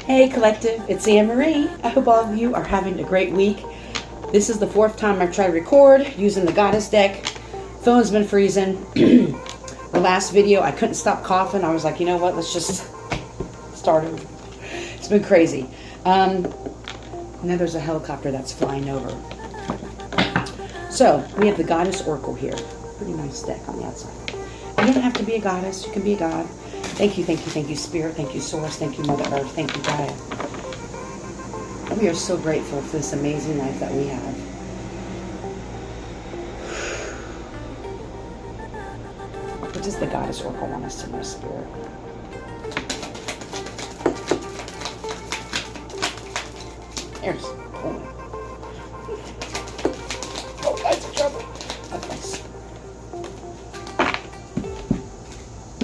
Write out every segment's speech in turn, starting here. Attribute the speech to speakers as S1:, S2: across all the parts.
S1: Hey Collective, it's Anne Marie. I hope all of you are having a great week. This is the fourth time I've tried to record using the Goddess deck. Phone's been freezing. The last video, I couldn't stop coughing. I was like, you know what, let's just start it. It's been crazy. Now there's a helicopter that's flying over. So, we have the Goddess Oracle here. Pretty nice deck on the outside. You don't have to be a goddess, you can be a god. Thank you, Spirit. Thank you, Source. Thank you, Mother Earth. Thank you, Gaia. We are so grateful for this amazing life that we have. What does the Goddess Oracle want us to know, Spirit? Here's pulling. Oh, guys, in trouble. Okay.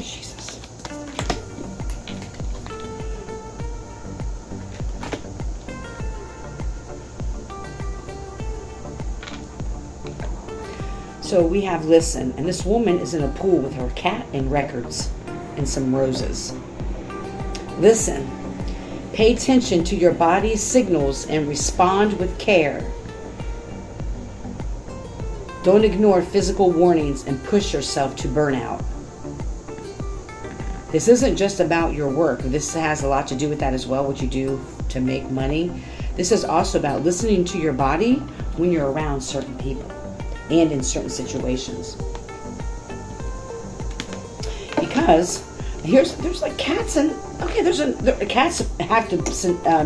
S1: Jesus. So we have listen, and this woman is in a pool with her cat and records and some roses. Listen. Pay attention to your body's signals and respond with care. Don't ignore physical warnings and push yourself to burnout. This isn't just about your work. This has a lot to do with that as well, what you do to make money. This is also about listening to your body when you're around certain people and in certain situations. Because there's like cats and cats have to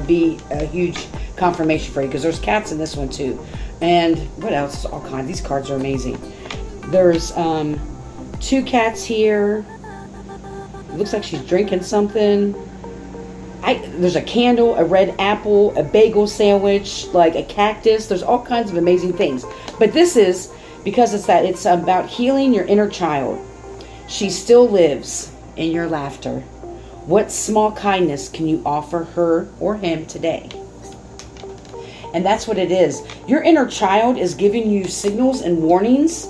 S1: be a huge confirmation for you, because there's cats in this one too. And what else? All kinds. These cards are amazing. There's two cats here. It looks like she's drinking something. There's a candle, a red apple, a bagel sandwich, like a cactus. There's all kinds of amazing things. But this is because it's about healing your inner child. She still lives in your laughter. What small kindness can you offer her or him today? And that's what it is. Your inner child is giving you signals and warnings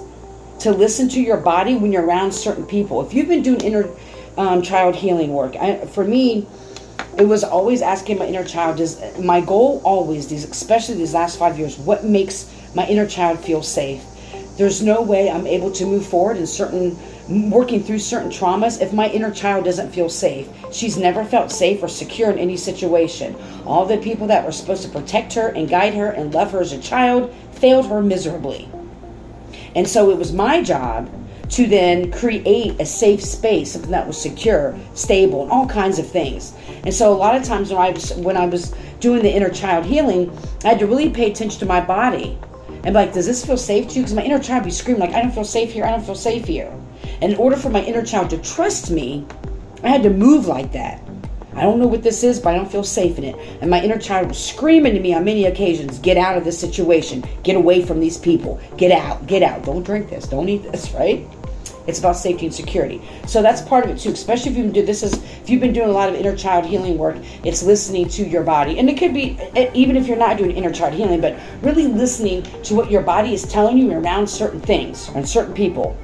S1: to listen to your body when you're around certain people. If you've been doing inner child healing work, for me, it was always asking my inner child, my goal always, especially these last 5 years, what makes my inner child feel safe? There's no way I'm able to move forward in working through certain traumas if my inner child doesn't feel safe. She's never felt safe or secure in any situation. All the people that were supposed to protect her and guide her and love her as a child failed her miserably. And so it was my job to then create a safe space, something that was secure, stable, and all kinds of things. And so a lot of times when I was doing the inner child healing, I had to really pay attention to my body. And like, does this feel safe to you? Because my inner child would be screaming like, I don't feel safe here, I don't feel safe here. And in order for my inner child to trust me, I had to move like that. I don't know what this is, but I don't feel safe in it. And my inner child was screaming to me on many occasions, get out of this situation, get away from these people, get out, don't drink this, don't eat this, right? It's about safety and security. So that's part of it too, especially if you've been doing a lot of inner child healing work, it's listening to your body. And it could be, even if you're not doing inner child healing, but really listening to what your body is telling you around certain things and certain people.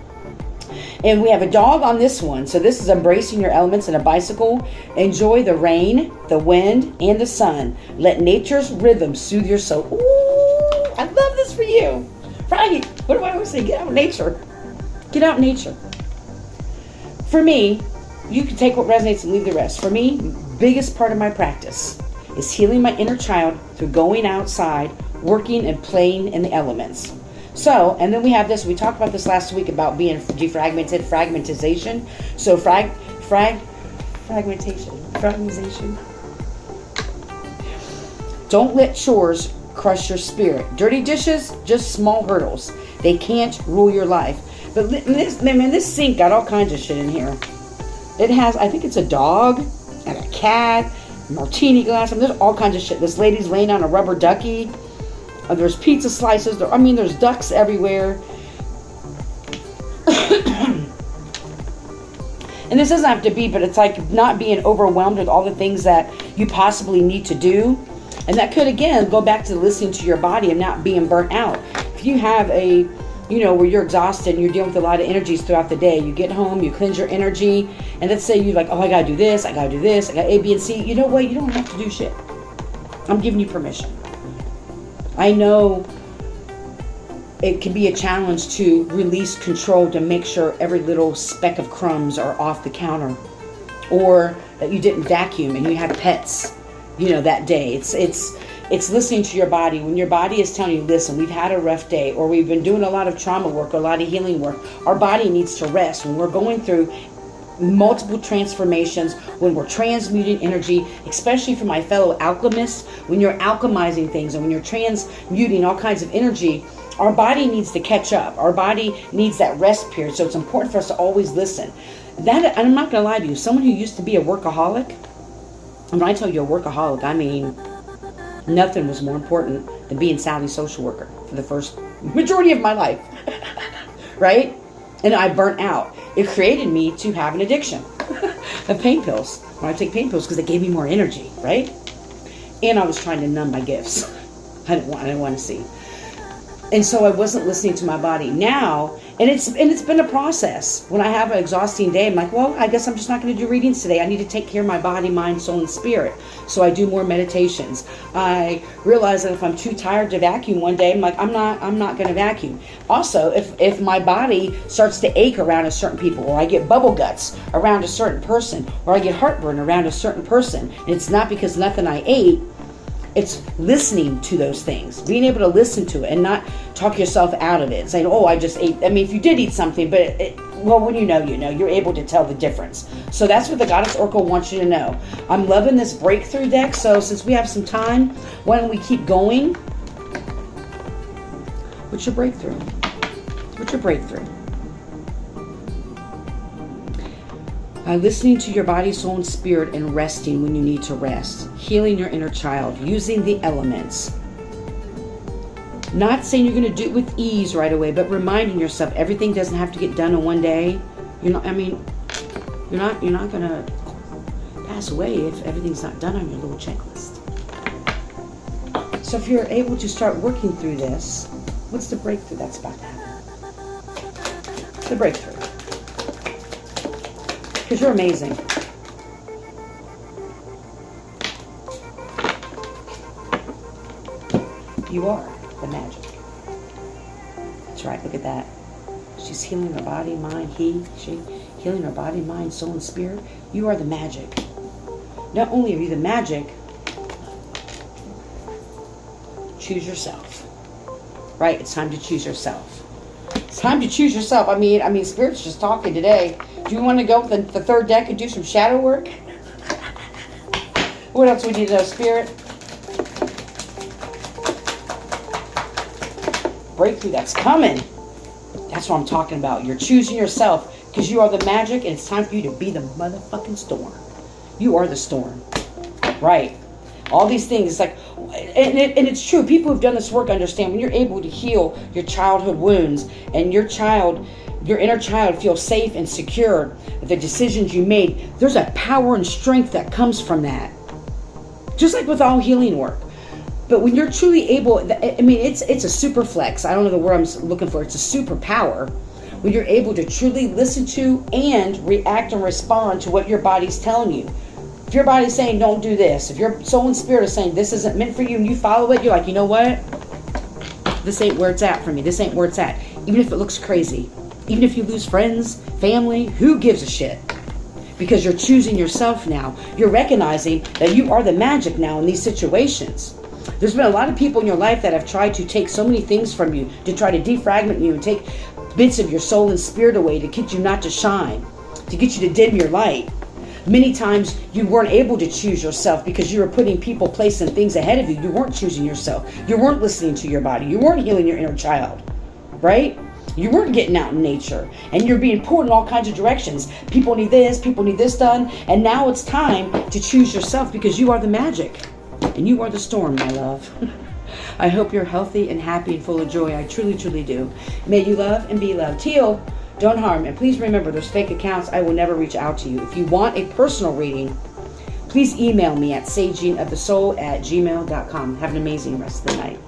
S1: And we have a dog on this one. So this is embracing your elements and a bicycle. Enjoy the rain, the wind, and the sun. Let nature's rhythm soothe your soul. Ooh, I love this for you. Right. What do I always say? Get out in nature. Get out in nature. For me, you can take what resonates and leave the rest. For me, biggest part of my practice is healing my inner child through going outside, working and playing in the elements. So, and then we have this, we talked about this last week about being fragmentization. So fragmentation. Don't let chores crush your spirit. Dirty dishes, just small hurdles. They can't rule your life. But this sink got all kinds of shit in here. It has, I think it's a dog and a cat, martini glass. There's all kinds of shit. This lady's laying on a rubber ducky. There's pizza slices. There's ducks everywhere. And this doesn't have to be, but it's like not being overwhelmed with all the things that you possibly need to do. And that could, again, go back to listening to your body and not being burnt out. If you have a where you're exhausted and you're dealing with a lot of energies throughout the day. You get home, you cleanse your energy, and let's say you're like, oh, I gotta do this, I gotta do this, I got A, B, and C. You know what? You don't have to do shit. I'm giving you permission. I know it can be a challenge to release control, to make sure every little speck of crumbs are off the counter, or that you didn't vacuum and you had pets, that day. It's listening to your body. When your body is telling you, listen, we've had a rough day, or we've been doing a lot of trauma work, or a lot of healing work. Our body needs to rest. When we're going through multiple transformations, when we're transmuting energy, especially for my fellow alchemists, when you're alchemizing things and when you're transmuting all kinds of energy, our body needs to catch up. Our body needs that rest period. So it's important for us to always listen. That, and I'm not going to lie to you, someone who used to be a workaholic, and when I tell you a workaholic, I mean nothing was more important than being Sally's social worker for the first majority of my life, right? And I burnt out. It created me to have an addiction of pain pills. When I take pain pills, because they gave me more energy, right? And I was trying to numb my gifts. I didn't want to see. And so I wasn't listening to my body. Now, and it's been a process. When I have an exhausting day, I'm like, well, I guess I'm just not going to do readings today. I need to take care of my body, mind, soul, and spirit. So I do more meditations. I realize that if I'm too tired to vacuum one day, I'm like, I'm not going to vacuum. Also, if my body starts to ache around a certain people, or I get bubble guts around a certain person, or I get heartburn around a certain person, and it's not because nothing I ate. It's listening to those things, being able to listen to it and not talk yourself out of it, saying, oh, I just ate. I mean, if you did eat something, but when you know, you're able to tell the difference. So that's what the Goddess Oracle wants you to know. I'm loving this breakthrough deck. So since we have some time, why don't we keep going? What's your breakthrough? What's your breakthrough? By listening to your body, soul, and spirit, and resting when you need to rest. Healing your inner child. Using the elements. Not saying you're going to do it with ease right away, but reminding yourself everything doesn't have to get done in one day. You're not going to pass away if everything's not done on your little checklist. So if you're able to start working through this, what's the breakthrough that's about to happen? The breakthrough. Because you're amazing. You are the magic. That's right, look at that. She's healing her body, mind, she healing her body, mind, soul, and spirit. You are the magic. Not only are you the magic, choose yourself. Right, it's time to choose yourself. It's time to choose yourself. I mean, Spirit's just talking today. Do you want to go with the third deck and do some shadow work? What else we need to know, Spirit? Breakthrough that's coming. That's what I'm talking about. You're choosing yourself because you are the magic, and it's time for you to be the motherfucking storm. You are the storm. Right. All these things, like, and it's true. People who've done this work understand when you're able to heal your childhood wounds and your inner child feels safe and secure, the decisions you made, there's a power and strength that comes from that. Just like with all healing work. But when you're truly able, I mean, it's a super flex. I don't know the word I'm looking for. It's a superpower. When you're able to truly listen to and react and respond to what your body's telling you. If your body's saying, don't do this. If your soul and spirit is saying, this isn't meant for you, and you follow it, you're like, you know what? This ain't where it's at for me. This ain't where it's at. Even if it looks crazy. Even if you lose friends, family, who gives a shit? Because you're choosing yourself now. You're recognizing that you are the magic now in these situations. There's been a lot of people in your life that have tried to take so many things from you, to try to defragment you and take bits of your soul and spirit away to get you not to shine, to get you to dim your light. Many times you weren't able to choose yourself because you were putting people, place, and things ahead of you. You weren't choosing yourself. You weren't listening to your body. You weren't healing your inner child, right? You weren't getting out in nature, and you're being pulled in all kinds of directions. People need this done, and now it's time to choose yourself because you are the magic, and you are the storm, my love. I hope you're healthy and happy and full of joy. I truly, truly do. May you love and be loved. Teal, don't harm. And please remember, those fake accounts, I will never reach out to you. If you want a personal reading, please email me at sageingofthesoul@gmail.com. Have an amazing rest of the night.